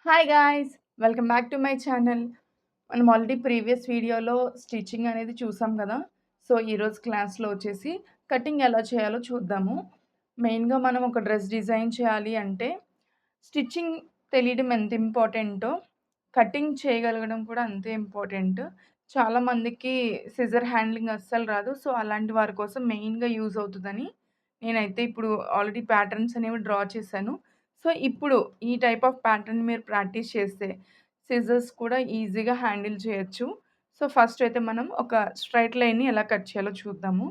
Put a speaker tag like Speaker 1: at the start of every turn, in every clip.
Speaker 1: Hi guys! Welcome back to my channel. మనం already previous వీడియోలో stitching అనేది చూసాం కదా! సో, ఈరోజు క్లాస్‌లో వచ్చేసి కటింగ్ ఎలా చేయాలో చూద్దాము. మెయిన్‌గా మనం ఒక డ్రెస్ డిజైన్ చేయాలి అంటే స్టిచ్చింగ్ తెలియడం ఎంత ఇంపార్టెంటో, కటింగ్ చేయగలగడం కూడా అంతే ఇంపార్టెంట్. చాలామందికి సిజర్ హ్యాండ్లింగ్ అస్సలు రాదు. సో, అలాంటి వారి కోసం మెయిన్‌గా యూజ్ అవుతదని నేనైతే ఇప్పుడు ఆల్రెడీ ప్యాటర్న్స్ అనేవి డ్రా చేశాను. సో, ఇప్పుడు ఈ టైప్ ఆఫ్ ప్యాటర్న్ మీరు ప్రాక్టీస్ చేస్తే సిజర్స్ కూడా ఈజీగా హ్యాండిల్ చేయొచ్చు. సో, ఫస్ట్ అయితే మనం ఒక స్ట్రెయిట్ లైన్‌ని ఎలా కట్ చేయాలో చూద్దాము.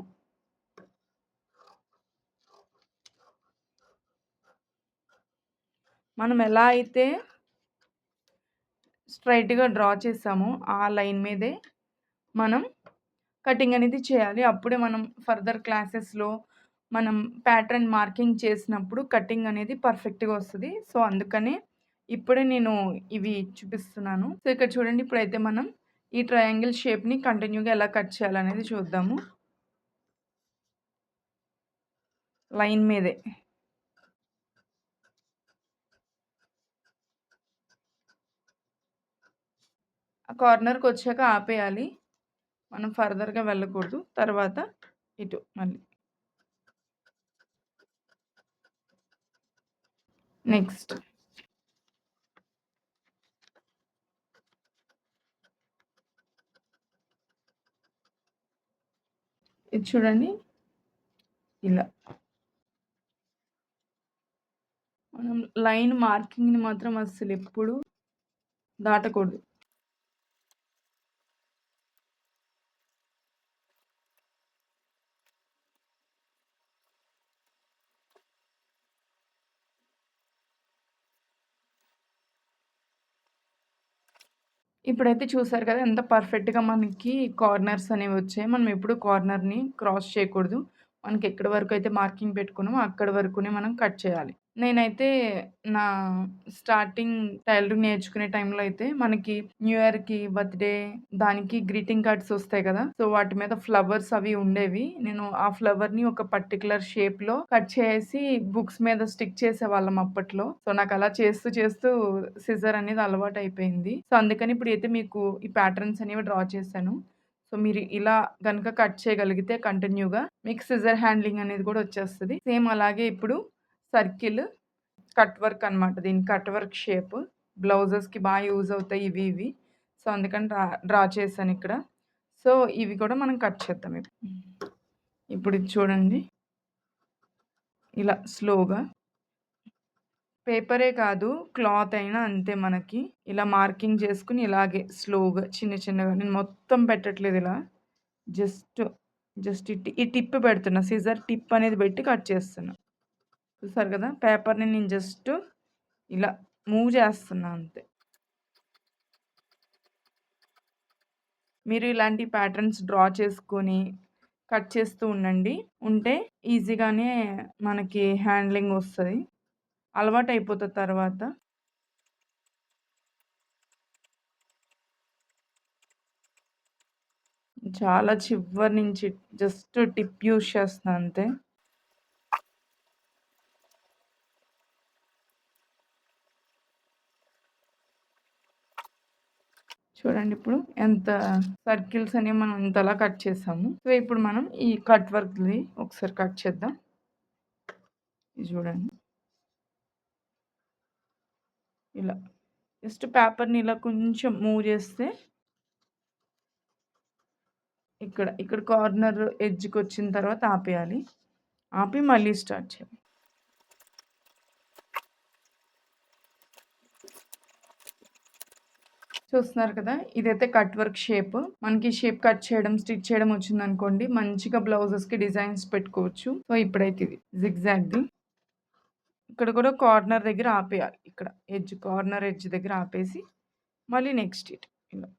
Speaker 1: మనం ఎలా అయితే స్ట్రెయిట్‌గా డ్రా చేసామో ఆ లైన్ మీదే మనం కటింగ్ అనేది చేయాలి. అప్పుడే మనం ఫర్దర్ క్లాసెస్‌లో మనం ప్యాటర్న్ మార్కింగ్ చేసినప్పుడు కటింగ్ అనేది పర్ఫెక్ట్‌గా వస్తది. సో, అందుకనే ఇప్పుడే నేను ఇవి చూపిస్తున్నాను. సో, ఇక్కడ చూడండి ఇప్పుడైతే మనం ఈ ట్రయాంగిల్ షేప్‌ని కంటిన్యూగా ఎలా కట్ చేయాలనేది చూద్దాము. లైన్ మీదే. ఆ కార్నర్‌కొచ్చాక ఆపేయాలి. మనం ఫర్దర్‌గా వెళ్ళకూడదు. తర్వాత ఇటు మళ్ళీ. నెక్స్ట్. ఇది చూడండి. ఇలా. మనం లైన్ మార్కింగ్‌ని మాత్రం అస్సలెప్పుడు దాటకూడదు. ఇప్పుడైతే చూసారు కదా! ఎంత పర్ఫెక్ట్‌గా మనకి కార్నర్స్ అనేవి వచ్చాయి. మనం ఎప్పుడు కార్నర్‌ని క్రాస్ చేయకూడదు. మనకి ఎక్కడి వరకైతే మార్కింగ్ పెట్టుకున్నామో అక్కడి వరకునే మనం కట్ చేయాలి. నేనైతే నా స్టార్టింగ్ టైలరింగ్ నేర్చుకునే టైంలో అయితే మనకి న్యూ ఇయర్‌కి, బర్త్‌డే దానికి గ్రీటింగ్ కార్డ్స్ వస్తాయి కదా! సో, వాటి మీద ఫ్లవర్స్ అవి ఉండేవి. నేను ఆ ఫ్లవర్‌ని ఒక పర్టిక్యులర్ షేప్‌లో కట్ చేసి బుక్స్ మీద స్టిక్ చేసేవాళ్ళం అప్పట్లో. సో, నాకలా చేస్తూ చేస్తూ సిజర్ అనేది అలవాటయిపోయింది. సో, అందుకని ఇప్పుడైతే మీకు ఈ ప్యాటర్న్స్ అనేవి డ్రా చేశాను. సో, మీరు ఇలా గనుక కట్ చేయగలిగితే కంటిన్యూగా మీకు సిజర్ హ్యాండ్లింగ్ అనేది కూడా వచ్చేస్తది. సేమ్ అలాగే ఇప్పుడు సర్కిల్, కట్ వర్క్ అనమాట. దీన్ని కట్ వర్క్ షేప్. బ్లౌజెస్‌కి యూజ్ అవుతాయి ఇవి. సో, అందుకని డ్రా చేశానిక్కడ. సో, ఇవి కూడా మనం కట్ చేద్దాం ఇప్పుడు. ఇప్పుడు ఇది చూడండి. ఇలా స్లోగా. పేపరే కాదు, క్లాత్ అయినా అంతే మనకి. ఇలా మార్కింగ్ చేసుకొని ఇలాగే స్లోగా చిన్నగా నేను మొత్తం పెట్టట్లేదు ఇలా. జస్ట్, జస్ట్ ఈ టిప్ పెడుతున్నా. సిజర్ టిప్ అనేది పెట్టి కట్ చేస్తున్నా. చూసారు కదా! పేపర్‌ని నేను జస్ట్ ఇలా మూవ్ చేస్తున్నా అంతే. మీరు ఇలాంటి ప్యాటర్న్స్ డ్రా చేసుకొని కట్ చేస్తూ ఉండండి. ఉంటే ఈజీగానే మనకి హ్యాండ్లింగ్ వస్తది. అలవాటయిపోతది తర్వాత. చాలా చివరి నుంచి జస్ట్ టిప్ యూజ్ చేస్తున్నా అంతే. చూడండి ఇప్పుడు ఎంత సర్కిల్స్ అనేవి మనం ఇంతలా కట్ చేసాము. సో, ఇప్పుడు మనం ఈ కట్ వర్క్‌ది ఒకసారి కట్ చేద్దాం. ఇది చూడండి. ఇలా జస్ట్ పేపర్‌ని ఇలా కొంచెం మూవ్ చేస్తే ఇక్కడ కార్నర్ ఎడ్జ్‌కొచ్చిన తర్వాత ఆపేయాలి. ఆపి మళ్ళీ స్టార్ట్ చేయాలి. చూస్తున్నారు కదా! ఇదైతే కట్ వర్క్ షేప్. మనకి షేప్ కట్ చేయడం, స్టిచ్ చేయడం వచ్చిందనుకోండి, మంచిగా బ్లౌజెస్‌కి డిజైన్స్ పెట్టుకోవచ్చు. సో, ఇప్పుడైతే ఇది జిగ్‌జాగ్‌ది. ఇక్కడ కూడా కార్నర్ దగ్గర ఆపేయాలి. ఇక్కడ కార్నర్ ఎడ్జ్ దగ్గర ఆపేసి మళ్ళీ నెక్స్ట్ ఇటు ఇలా.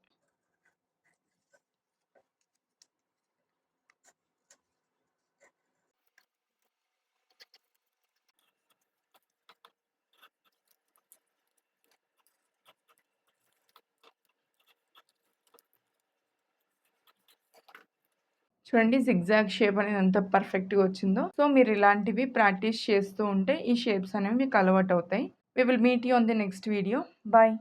Speaker 1: చూడండి జిగ్‌జాగ్ షేప్ అనేది ఎంత పర్ఫెక్ట్‌గా వచ్చిందో. సో, మీరు ఇలాంటివి ప్రాక్టీస్ చేస్తూ ఉంటే ఈ షేప్స్ అనేవి మీకు అలవాటవుతాయి. We will meet you on the next video. Bye.